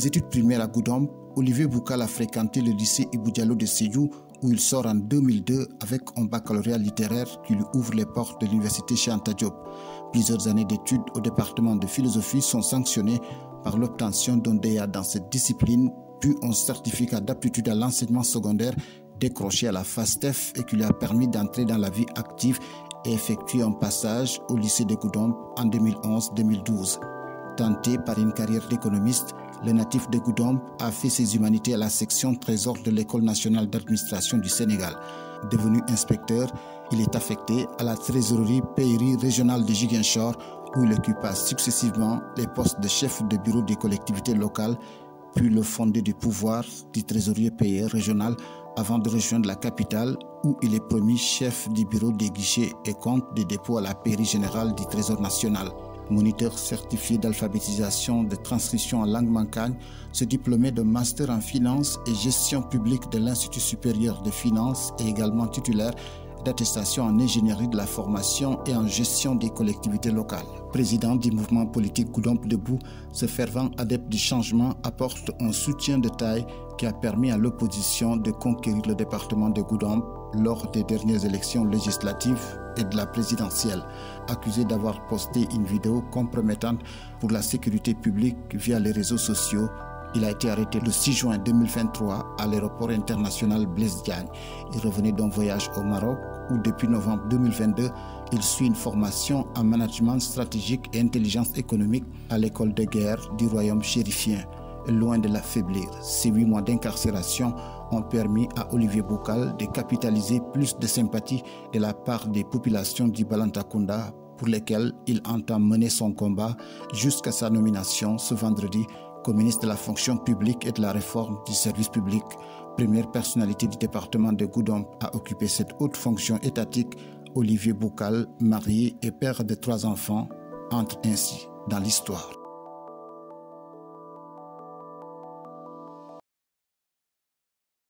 ses études primaires à Goudomp, Olivier Boukal a fréquenté le lycée Ibou Diallo de Sédhiou où il sort en 2002 avec un baccalauréat littéraire qui lui ouvre les portes de l'université Cheikh Anta Diop. Plusieurs années d'études au département de philosophie sont sanctionnées par l'obtention d'un DEA dans cette discipline, puis un certificat d'aptitude à l'enseignement secondaire décroché à la FASTEF et qui lui a permis d'entrer dans la vie active et effectuer un passage au lycée de Goudomp en 2011-2012. Tenté par une carrière d'économiste, le natif de Goudomp a fait ses humanités à la section trésor de l'École nationale d'administration du Sénégal. Devenu inspecteur, il est affecté à la trésorerie pairie régionale de Ziguinchor où il occupa successivement les postes de chef de bureau des collectivités locales, puis le fondé du pouvoir du trésorier payeur régional avant de rejoindre la capitale où il est promu chef du bureau des guichets et comptes des dépôts à la pairie générale du Trésor national. Moniteur certifié d'alphabétisation de transcription en langue mancagne, se diplômé de master en finance et gestion publique de l'Institut supérieur de finance et également titulaire d'attestation en ingénierie de la formation et en gestion des collectivités locales. Président du mouvement politique Goudomp Debout, ce fervent adepte du changement apporte un soutien de taille qui a permis à l'opposition de conquérir le département de Goudomp lors des dernières élections législatives et de la présidentielle. Accusé d'avoir posté une vidéo compromettante pour la sécurité publique via les réseaux sociaux, il a été arrêté le 6 juin 2023 à l'aéroport international Blaise Diagne. Il revenait d'un voyage au Maroc où depuis novembre 2022, il suit une formation en management stratégique et intelligence économique à l'école de guerre du royaume chérifien. Loin de l'affaiblir, ces 8 mois d'incarcération ont permis à Olivier Boukal de capitaliser plus de sympathie de la part des populations du Balantacounda pour lesquelles il entend mener son combat jusqu'à sa nomination ce vendredi comme ministre de la fonction publique et de la réforme du service public. Première personnalité du département de Goudomp à occuper cette haute fonction étatique, Olivier Boukal, marié et père de 3 enfants, entre ainsi dans l'histoire.